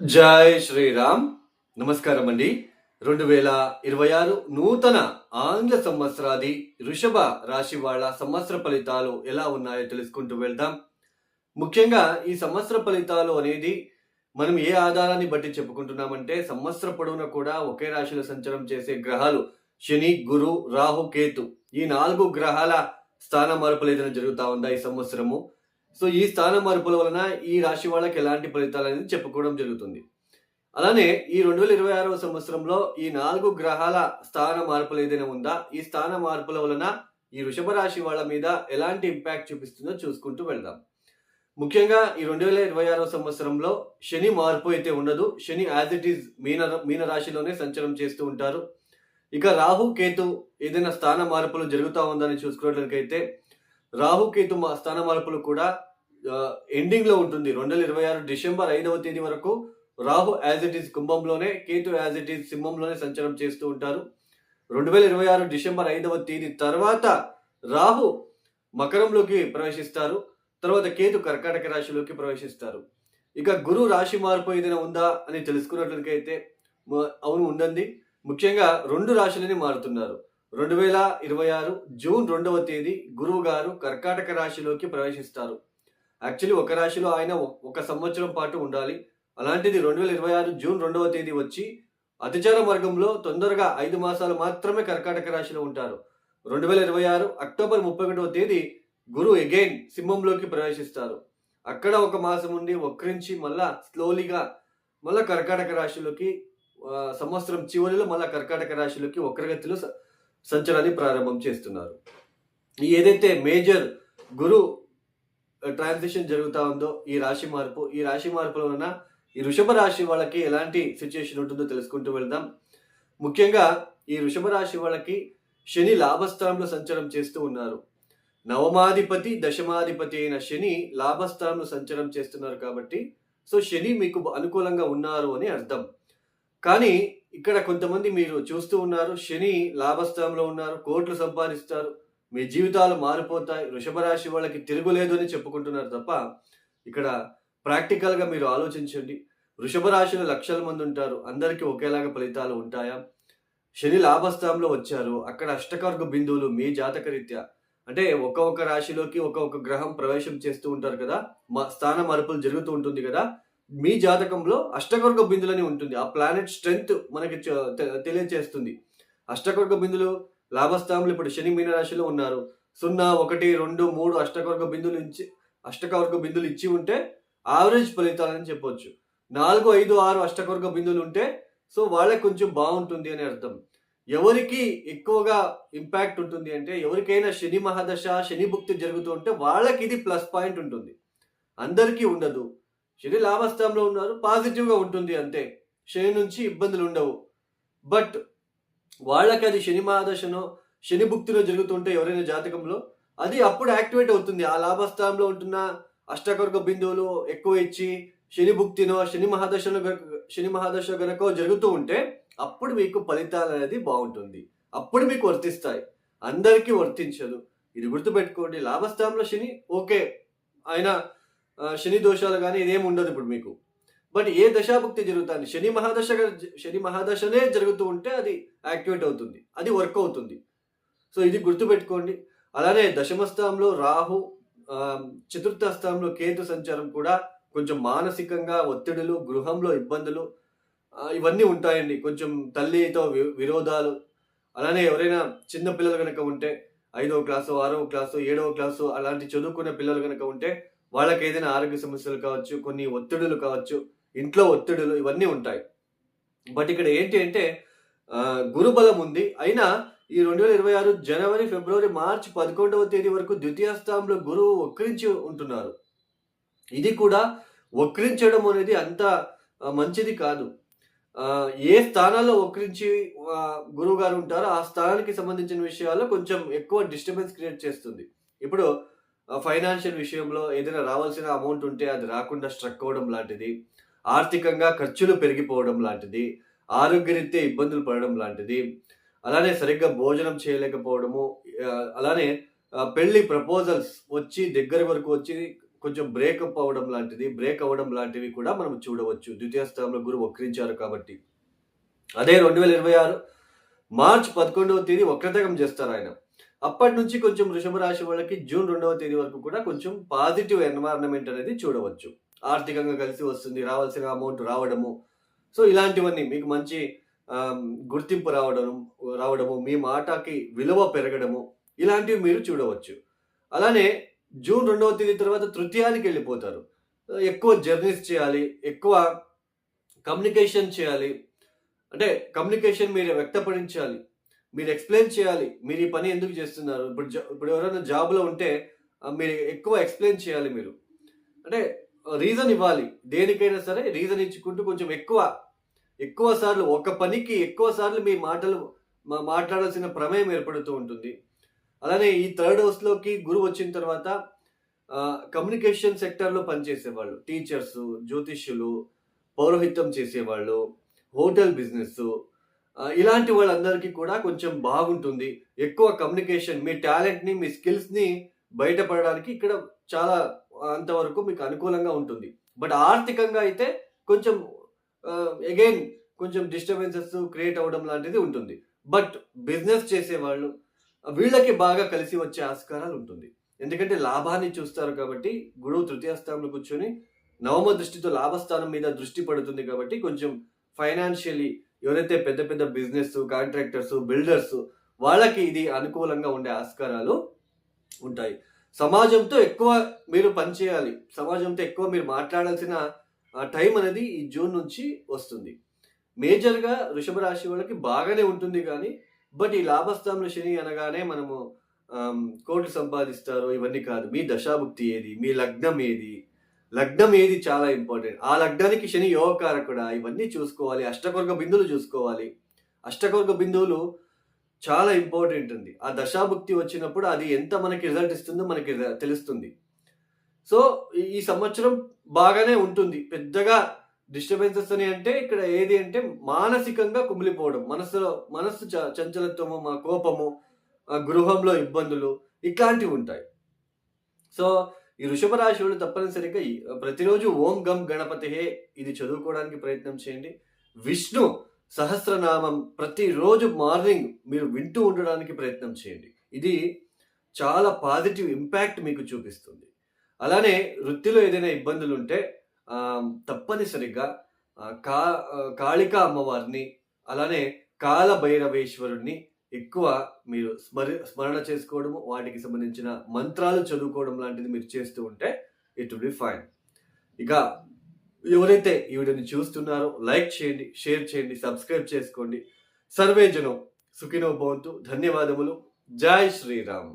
జై శ్రీరామ్. నమస్కారం అండి. 2026 నూతన ఆంగ్ల సంవత్సరాది వృషభ రాశి వాళ్ళ సంవత్సర ఫలితాలు ఎలా ఉన్నాయో తెలుసుకుంటూ వెళ్దాం. ముఖ్యంగా ఈ సంవత్సర ఫలితాలు అనేది మనం ఏ ఆధారాన్ని బట్టి చెప్పుకుంటున్నామంటే, సంవత్సర పొడవునా కూడా ఒకే రాశిలో సంచారం చేసే గ్రహాలు శని, గురు, రాహు, కేతు ఈ 4 గ్రహాల స్థాన మార్పులు ఏదైనా జరుగుతా ఉందా ఈ సంవత్సరము. సో ఈ స్థాన మార్పుల వలన ఈ రాశి వాళ్ళకి ఎలాంటి ఫలితాలు అనేది చెప్పుకోవడం జరుగుతుంది. అలానే ఈ 2026వ సంవత్సరంలో ఈ 4 గ్రహాల స్థాన మార్పులు ఏదైనా ఉందా? ఈ స్థాన మార్పుల వలన ఈ వృషభ రాశి వాళ్ళ మీద ఎలాంటి ఇంపాక్ట్ చూపిస్తుందో చూసుకుంటూ వెళ్దాం. ముఖ్యంగా ఈ 2026వ సంవత్సరంలో శని మార్పు అయితే ఉండదు. శని యాజ్ ఇట్ ఈజ్ మీన రాశిలోనే సంచారం చేస్తూ ఉంటారు. ఇక రాహు, కేతు ఏదైనా స్థాన మార్పులు జరుగుతా ఉందని చూసుకున్నట్లయితే రాహుకేతు స్థాన మార్పులు కూడా ఎండింగ్ లో ఉంటుంది. 2026 డిసెంబర్ 5వ తేదీ వరకు రాహు యాజ్ ఇట్ ఈస్ కుంభంలోనే, కేతు యాజ్ ఇట్ ఈస్ సింహంలోనే సంచారం చేస్తూ ఉంటారు. 2026 డిసెంబర్ 5వ తేదీ తర్వాత రాహు మకరంలోకి ప్రవేశిస్తారు. తర్వాత కేతు కర్కాటక రాశిలోకి ప్రవేశిస్తారు. ఇక గురు రాశి మార్పు ఏదైనా ఉందా అని తెలుసుకున్నట్లయితే అవును ఉందండి. ముఖ్యంగా 2 రాశులని మారుతున్నారు. 2026 జూన్ 2వ తేదీ గురువు గారు కర్కాటక రాశిలోకి ప్రవేశిస్తారు. యాక్చువల్లీ ఒక రాశిలో ఆయన ఒక సంవత్సరం పాటు ఉండాలి. అలాంటిది 2026 జూన్ 2వ తేదీ వచ్చి అతిచార మార్గంలో తొందరగా 5 మాసాలు మాత్రమే కర్కాటక రాశిలో ఉంటారు. 2026 అక్టోబర్ 31వ తేదీ గురు అగైన్ సింహంలోకి ప్రవేశిస్తారు. అక్కడ ఒక మాసం ఉండి వక్రించి మళ్ళా స్లోలీగా మళ్ళా కర్కాటక రాశిలోకి సంవత్సరం చివరిలో మళ్ళా కర్కాటక రాశిలోకి వక్రగతిలో సంచారాన్ని ప్రారంభం చేస్తున్నారు. ఏదైతే మేజర్ గురు ట్రాన్సిషన్ జరుగుతా ఉందో ఈ రాశి మార్పుల వలన ఈ వృషభ రాశి వాళ్ళకి ఎలాంటి సిచ్యుయేషన్ ఉంటుందో తెలుసుకుంటూ వెళ్దాం. ముఖ్యంగా ఈ వృషభ రాశి వాళ్ళకి శని లాభస్థానంలో సంచారం చేస్తూ ఉన్నారు. నవమాధిపతి, దశమాధిపతి అయిన శని లాభస్థానంలో సంచారం చేస్తున్నారు కాబట్టి సో శని మీకు అనుకూలంగా ఉన్నారు అని అర్థం. కానీ ఇక్కడ కొంతమంది మీరు చూస్తూ ఉన్నారు, శని లాభస్థానంలో ఉన్నారు, కోట్లు సంపాదిస్తారు, మీ జీవితాలు మారిపోతాయి, వృషభ రాశి వాళ్ళకి తిరుగులేదు అని చెప్పుకుంటున్నారు తప్ప ఇక్కడ ప్రాక్టికల్గా మీరు ఆలోచించండి. వృషభ రాశిలో లక్షల మంది ఉంటారు, అందరికీ ఒకేలాగా ఫలితాలు ఉంటాయా? శని లాభస్థానంలో వచ్చారు, అక్కడ అష్టకర్గ బిందువులు మీ జాతకరీత్యా అంటే ఒక్కొక్క రాశిలోకి ఒక్కొక్క గ్రహం ప్రవేశం చేస్తూ ఉంటారు కదా, స్థాన మార్పులు జరుగుతూ ఉంటుంది కదా. మీ జాతకంలో అష్టకర్గ బిందులని ఉంటుంది. ఆ ప్లానెట్ స్ట్రెంగ్త్ మనకి తెలియజేస్తుంది. అష్టకర్గ బిందులు లాభస్థానంలో ఇప్పుడు శని మీన రాశిలో ఉన్నారు. 0, 1, 2, 3 అష్టకర్గ బిందులు ఇచ్చి ఉంటే యావరేజ్ ఫలితాలని చెప్పొచ్చు. 4, 5, 6 అష్టకర్గ బిందులు ఉంటే సో వాళ్ళకి కొంచెం బాగుంటుంది అని అర్థం. ఎవరికి ఎక్కువగా ఇంపాక్ట్ ఉంటుంది అంటే ఎవరికైనా శని మహాదశ, శని భుక్తి జరుగుతూ ఉంటే వాళ్ళకి ఇది ప్లస్ పాయింట్ ఉంటుంది. అందరికీ ఉండదు. శని లాభస్థానంలో ఉన్నారు, పాజిటివ్గా ఉంటుంది అంతే, శని నుంచి ఇబ్బందులు ఉండవు. బట్ వాళ్ళకి అది శని మహాదశనో శని భుక్తిలో జరుగుతుంటే ఎవరైనా జాతకంలో అది అప్పుడు యాక్టివేట్ అవుతుంది. ఆ లాభస్థానంలో ఉంటున్న అష్టకర్గ బిందువులు ఎక్కువ ఇచ్చి శని భుక్తినో శని మహాదశ గనకో జరుగుతూ ఉంటే అప్పుడు మీకు ఫలితాలు అనేది బాగుంటుంది, అప్పుడు మీకు వర్తిస్తాయి. అందరికీ వర్తించదు, ఇది గుర్తుపెట్టుకోండి. లాభస్థానంలో శని ఓకే, ఆయన శని దోషాలు కానీ ఇదేమి ఉండదు ఇప్పుడు మీకు. బట్ ఏ దశాభుక్తి జరుగుతుంది, శని మహాదశనే జరుగుతూ ఉంటే అది యాక్టివేట్ అవుతుంది, అది వర్క్ అవుతుంది. సో ఇది గుర్తుపెట్టుకోండి. అలానే దశమ స్థానంలో రాహు, చతుర్థ స్థానంలో కేతు సంచారం కూడా కొంచెం మానసికంగా ఒత్తిడులు, గృహంలో ఇబ్బందులు ఇవన్నీ ఉంటాయండి. కొంచెం తల్లితో విరోధాలు, అలానే ఎవరైనా చిన్న పిల్లలు కనుక ఉంటే 5వ క్లాసు, 6వ క్లాసు, 7వ క్లాసు అలాంటి చదువుకునే పిల్లలు కనుక ఉంటే వాళ్ళకి ఏదైనా ఆరోగ్య సమస్యలు కావచ్చు, కొన్ని ఒత్తిడులు కావచ్చు, ఇంట్లో ఒత్తిడులు ఇవన్నీ ఉంటాయి. బట్ ఇక్కడ ఏంటి అంటే గురుబలం ఉంది. అయినా ఈ 2026 జనవరి, ఫిబ్రవరి, మార్చి 11వ తేదీ వరకు ద్వితీయ స్థానంలో గురువు వక్రించి ఉంటున్నారు. ఇది కూడా వక్రించడం అనేది అంత మంచిది కాదు. ఏ స్థానాల్లో వక్రించి గురువు గారు ఉంటారో ఆ స్థానానికి సంబంధించిన విషయాల్లో కొంచెం ఎక్కువ డిస్టర్బెన్స్ క్రియేట్ చేస్తుంది. ఇప్పుడు ఫైనాన్షియల్ విషయంలో ఏదైనా రావాల్సిన అమౌంట్ ఉంటే అది రాకుండా స్ట్రక్ అవ్వడం లాంటిది, ఆర్థికంగా ఖర్చులు పెరిగిపోవడం లాంటిది, ఆరోగ్యరీత్యా ఇబ్బందులు పడడం లాంటిది, అలానే సరిగ్గా భోజనం చేయలేకపోవడము, అలానే పెళ్లి ప్రపోజల్స్ వచ్చి దగ్గర వరకు వచ్చి కొంచెం బ్రేకప్ అవ్వడం లాంటిది, బ్రేక్ అవ్వడం లాంటివి కూడా మనం చూడవచ్చు. ద్వితీయ స్థానంలో గురువు వక్రించారు కాబట్టి. అదే 2026 మార్చ్ 11వ తేదీ వక్రతగం చేస్తారాయన. అప్పటి నుంచి కొంచెం వృషభ రాశి వాళ్ళకి జూన్ 2వ తేదీ వరకు కూడా కొంచెం పాజిటివ్ ఎన్వైరన్మెంట్ అనేది చూడవచ్చు. ఆర్థికంగా కలిసి వస్తుంది, రావాల్సిన అమౌంట్ రావడము. సో ఇలాంటివన్నీ మీకు మంచి గుర్తింపు రావడము, మీ మాటకి విలువ పెరగడము, ఇలాంటివి మీరు చూడవచ్చు. అలానే జూన్ 2వ తేదీ తర్వాత తృతీయానికి వెళ్ళిపోతారు. ఎక్కువ జర్నీస్ చేయాలి, ఎక్కువ కమ్యూనికేషన్ చేయాలి. అంటే కమ్యూనికేషన్ మీరు వ్యక్తపరించాలి, మీరు ఎక్స్‌ప్లెయిన్ చేయాలి. మీరు ఈ పని ఎందుకు చేస్తున్నారు? ఇప్పుడు ఎవరైనా జాబ్‌లో ఉంటే మీరు ఎక్కువ ఎక్స్‌ప్లెయిన్ చేయాలి మీరు. అంటే రీజన్ ఇవ్వాలి. దేనికైనా సరే రీజన్ ఇచ్చుకుంటూ కొంచెం ఎక్కువ సార్లు ఒక పనికి ఎక్కువ సార్లు మీ మాటలు మాట్లాడాల్సిన ప్రమేయం ఏర్పడుతూ ఉంటుంది. అలానే ఈ థర్డ్ హౌస్‌లోకి గురువు వచ్చిన తర్వాత కమ్యూనికేషన్ సెక్టార్‌లో పనిచేసేవాళ్ళు, టీచర్సు, జ్యోతిష్యులు, పౌరోహిత్యం చేసేవాళ్ళు, హోటల్ బిజినెస్సు, ఇలాంటి వాళ్ళందరికీ కూడా కొంచెం బాగుంటుంది. ఎక్కువ కమ్యూనికేషన్, మీ టాలెంట్‌ని, మీ స్కిల్స్‌ని బయటపడడానికి ఇక్కడ చాలా అంతవరకు మీకు అనుకూలంగా ఉంటుంది. బట్ ఆర్థికంగా అయితే కొంచెం అగైన్ కొంచెం డిస్టర్బెన్సెస్ క్రియేట్ అవ్వడం లాంటిది ఉంటుంది. బట్ బిజినెస్ చేసేవాళ్ళు వీళ్ళకి బాగా కలిసి వచ్చే ఆస్కారాలు ఉంటుంది. ఎందుకంటే లాభాన్ని చూస్తారు కాబట్టి గురువు తృతీయ స్థానంలో కూర్చొని నవమ దృష్టితో లాభస్థానం మీద దృష్టి పడుతుంది కాబట్టి కొంచెం ఫైనాన్షియల్లీ ఎవరైతే పెద్ద పెద్ద బిజినెస్ కాంట్రాక్టర్స్, బిల్డర్స్ వాళ్ళకి ఇది అనుకూలంగా ఉండే ఆస్కారాలు ఉంటాయి. సమాజంతో ఎక్కువ మీరు పనిచేయాలి, సమాజంతో ఎక్కువ మీరు మాట్లాడాల్సిన టైం అనేది ఈ జూన్ నుంచి వస్తుంది. మేజర్‌గా వృషభ రాశి వాళ్ళకి బాగానే ఉంటుంది కానీ, బట్ ఈ లాభస్థానంలో శని అనగానే మనము కోట్లు సంపాదిస్తారు ఇవన్నీ కాదు. మీ దశాభుక్తి ఏది? మీ లగ్నం ఏది చాలా ఇంపార్టెంట్. ఆ లగ్నానికి శని యోగకారకుడా? ఇవన్నీ చూసుకోవాలి. అష్టకొర్గ బిందువులు చూసుకోవాలి. అష్టకొర్గ బిందువులు చాలా ఇంపార్టెంట్ అండి. ఆ దశాభుక్తి వచ్చినప్పుడు అది ఎంత మనకి రిజల్ట్ ఇస్తుందో మనకి తెలుస్తుంది. సో ఈ సంవత్సరం బాగానే ఉంటుంది. పెద్దగా డిస్టర్బెన్సెస్ అని అంటే ఇక్కడ ఏది అంటే మానసికంగా కుమిలిపోవడం, మనస్సు చంచలత్వము, మా కోపము, గృహంలో ఇబ్బందులు ఇట్లాంటివి ఉంటాయి. సో ఈ వృషభ రాశి వాళ్ళు తప్పనిసరిగా ప్రతిరోజు ఓం గం గణపతిహే ఇది చదువుకోవడానికి ప్రయత్నం చేయండి. విష్ణు సహస్రనామం ప్రతిరోజు మార్నింగ్ మీరు వింటూ ఉండడానికి ప్రయత్నం చేయండి. ఇది చాలా పాజిటివ్ ఇంపాక్ట్ మీకు చూపిస్తుంది. అలానే వృత్తిలో ఏదైనా ఇబ్బందులు ఉంటే తప్పనిసరిగా కాళికా అమ్మవారిని, అలానే కాల భైరవేశ్వరుణ్ణి ఎక్కువ మీరు స్మరణ చేసుకోవడము, వాటికి సంబంధించిన మంత్రాలు చదువుకోవడం లాంటిది మీరు చేస్తూ ఉంటే ఇట్ విల్ బి ఫైన్. ఇక ఎవరైతే ఈ వీడియోని చూస్తున్నారో లైక్ చేయండి, షేర్ చేయండి, సబ్స్క్రైబ్ చేసుకోండి. సర్వే జనం సుఖినో భవంతు. ధన్యవాదములు. జై శ్రీరామ్.